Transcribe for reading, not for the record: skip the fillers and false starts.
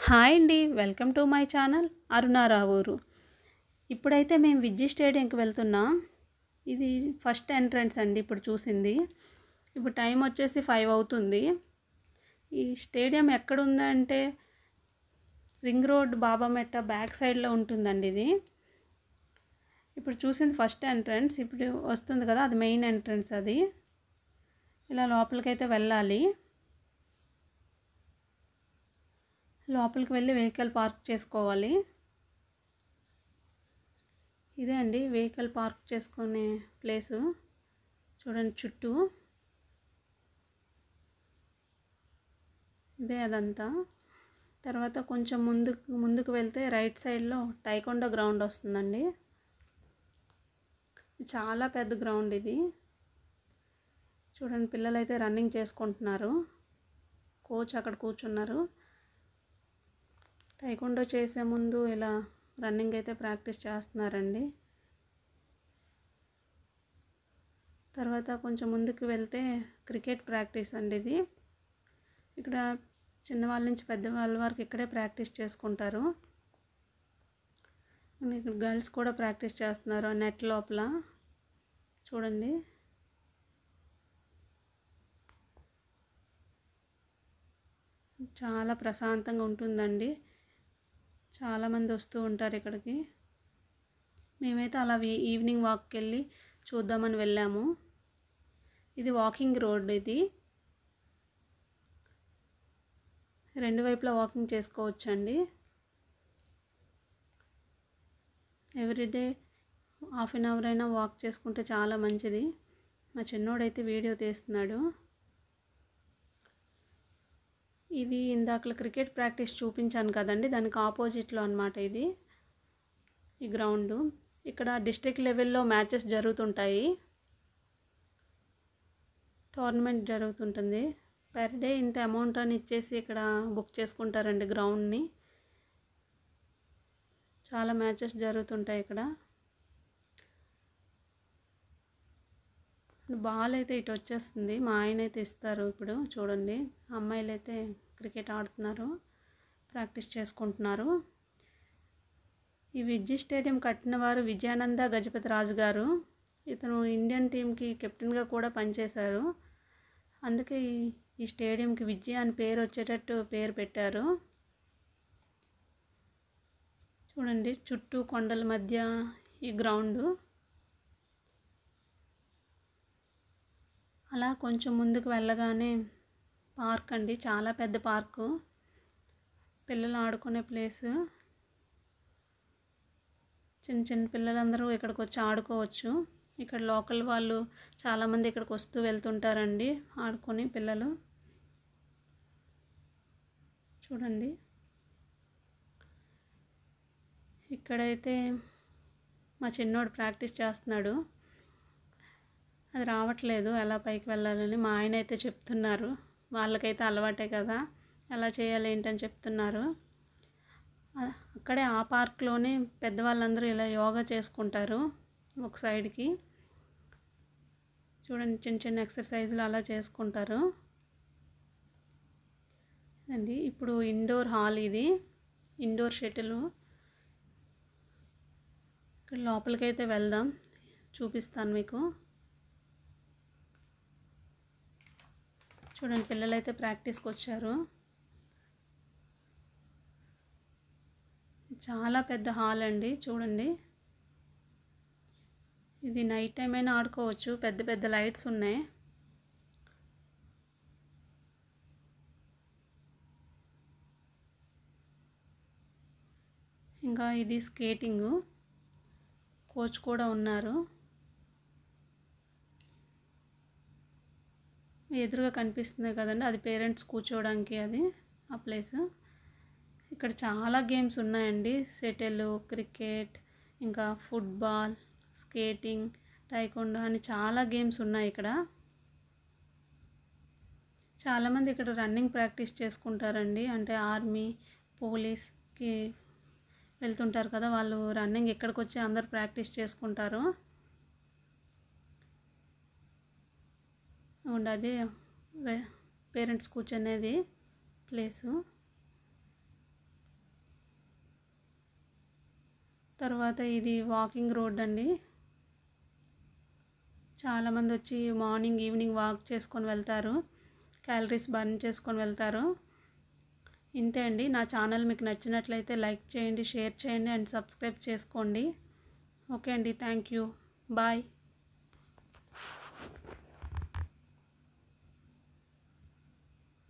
Hi అండి. Welcome to my channel అరుణ రావూరు. ఇప్పుడైతే మేము విజ్జి స్టేడియంకి వెళ్తున్నాం. ఇది ఫస్ట్ ఎంట్రన్స్ అండి ఇప్పుడు చూసింది. ఇప్పుడు టైం వచ్చేసి 5 అవుతుంది. ఈ స్టేడియం ఎక్కడుందంటే రింగ్ రోడ్ బాబామెట్ట బ్యాక్ సైడ్లో ఉంటుందండి ఇది. ఇప్పుడు చూసింది ఫస్ట్ ఎంట్రన్స్. ఇప్పుడు వస్తుంది కదా, అది మెయిన్ ఎంట్రన్స్. అది ఇలా లోపలికైతే వెళ్ళాలి. లోపలికి వెళ్ళి వెహికల్ పార్క్ చేసుకోవాలి. ఇదే అండి వెహికల్ పార్క్ చేసుకునే ప్లేసు. చూడండి చుట్టూ ఇదే అదంతా. తర్వాత కొంచెం ముందుకు వెళ్తే రైట్ సైడ్లో టైకొండో గ్రౌండ్ వస్తుందండి. చాలా పెద్ద గ్రౌండ్ ఇది. చూడండి పిల్లలైతే రన్నింగ్ చేసుకుంటున్నారు. కోచ్ అక్కడ కూర్చున్నారు. టైకొండో చేసే ముందు ఇలా రన్నింగ్ అయితే ప్రాక్టీస్ చేస్తున్నారండి. తర్వాత కొంచెం ముందుకు వెళ్తే క్రికెట్ ప్రాక్టీస్ అండి ఇది. ఇక్కడ చిన్నవాళ్ళ నుంచి పెద్దవాళ్ళ వరకు ఇక్కడే ప్రాక్టీస్ చేసుకుంటారు. ఇక్కడ గర్ల్స్ కూడా ప్రాక్టీస్ చేస్తున్నారు నెట్ లోపల. చూడండి చాలా ప్రశాంతంగా ఉంటుందండి. చాలామంది వస్తూ ఉంటారు ఇక్కడికి. మేమైతే అలా ఈవినింగ్ వాక్కి వెళ్ళి చూద్దామని వెళ్ళాము. ఇది వాకింగ్ రోడ్. ఇది రెండు వైపులా వాకింగ్ చేసుకోవచ్చండి. ఎవ్రీడే హాఫ్ అన్ అవర్ అయినా వాక్ చేసుకుంటే చాలా మంచిది. మా చిన్నోడైతే వీడియో తీస్తున్నాడు. ఇది ఇందాకలా క్రికెట్ ప్రాక్టీస్ చూపించాను కదండి, దానికి ఆపోజిట్లో అన్నమాట ఇది ఈ గ్రౌండు. ఇక్కడ డిస్ట్రిక్ట్ లెవెల్లో మ్యాచెస్ జరుగుతుంటాయి. టోర్నమెంట్ జరుగుతుంటుంది. పర్ డే ఇంత అమౌంట్ అని ఇచ్చేసి ఇక్కడ బుక్ చేసుకుంటారండి గ్రౌండ్ని. చాలా మ్యాచెస్ జరుగుతుంటాయి ఇక్కడ. బాల్ అయితే ఇటు వచ్చేస్తుంది. మా ఆయన అయితే ఇస్తారు. ఇప్పుడు చూడండి అమ్మాయిలు అయితే క్రికెట్ ఆడుతున్నారు, ప్రాక్టీస్ చేసుకుంటున్నారు. ఈ విజ్జి స్టేడియం కట్టిన వారు విజయానంద గజపతి రాజు గారు. ఇతను ఇండియన్ టీంకి కెప్టెన్గా కూడా పనిచేశారు. అందుకే ఈ స్టేడియంకి విజ్జి అని పేరు వచ్చేటట్టు పేరు పెట్టారు. చూడండి చుట్టూ కొండల మధ్య ఈ గ్రౌండు. అలా కొంచెం ముందుకు వెళ్ళగానే పార్క్ అండి, చాలా పెద్ద పార్కు. పిల్లలు ఆడుకునే ప్లేసు. చిన్న చిన్న పిల్లలందరూ ఇక్కడికి వచ్చి ఆడుకోవచ్చు. ఇక్కడ లోకల్ వాళ్ళు చాలామంది ఇక్కడికి వస్తూ వెళ్తుంటారండి ఆడుకొని పిల్లలు. చూడండి ఇక్కడైతే మా చిన్నోడు ప్రాక్టీస్ చేస్తున్నాడు. అది రావట్లేదు ఎలా పైకి వెళ్ళాలని. మా ఆయన అయితే చెప్తున్నారు. వాళ్ళకైతే అలవాటే కదా, ఎలా చేయాలి ఏంటని చెప్తున్నారు. అక్కడే ఆ పార్క్లోనే పెద్దవాళ్ళందరూ ఇలా యోగా చేసుకుంటారు ఒక సైడ్కి. చూడండి చిన్న చిన్న ఎక్సర్సైజులు అలా చేసుకుంటారు అండి. ఇప్పుడు ఇండోర్ హాల్ ఇది, ఇండోర్ షటిల్. ఇక్కడ లోపలికైతే వెళ్దాం, చూపిస్తాను మీకు. చూడండి పిల్లలైతే ప్రాక్టీస్కి వచ్చారు. చాలా పెద్ద హాల్ అండి. చూడండి ఇది నైట్ టైం అయినా ఆడుకోవచ్చు. పెద్ద పెద్ద లైట్స్ ఉన్నాయి. ఇంకా ఇది స్కేటింగు. కోచ్ కూడా ఉన్నారు. ఎదురుగా కనిపిస్తుంది కదండి, అది పేరెంట్స్ కూర్చోవడానికి అది ఆ ప్లేస్. ఇక్కడ చాలా గేమ్స్ ఉన్నాయండి. షటిల్, క్రికెట్, ఇంకా ఫుట్బాల్, స్కేటింగ్, టైకొండో అని చాలా గేమ్స్ ఉన్నాయి ఇక్కడ. చాలామంది ఇక్కడ రన్నింగ్ ప్రాక్టీస్ చేసుకుంటారండి. అంటే ఆర్మీ, పోలీస్కి వెళ్తుంటారు కదా, వాళ్ళు రన్నింగ్ ఇక్కడికి వచ్చి అందరు ప్రాక్టీస్ చేసుకుంటారు. అది పేరెంట్స్ కూర్చునేది ప్లేసు. తర్వాత ఇది వాకింగ్ రోడ్ అండి. చాలామంది వచ్చి మార్నింగ్ ఈవినింగ్ వాక్ చేసుకొని వెళ్తారు, క్యాలరీస్ బర్న్ చేసుకొని వెళ్తారు. ఇంతే అండి. నా ఛానల్ మీకు నచ్చినట్లయితే లైక్ చేయండి, షేర్ చేయండి అండ్ సబ్స్క్రైబ్ చేసుకోండి. ఓకే అండి, థ్యాంక్ యూ, బాయ్.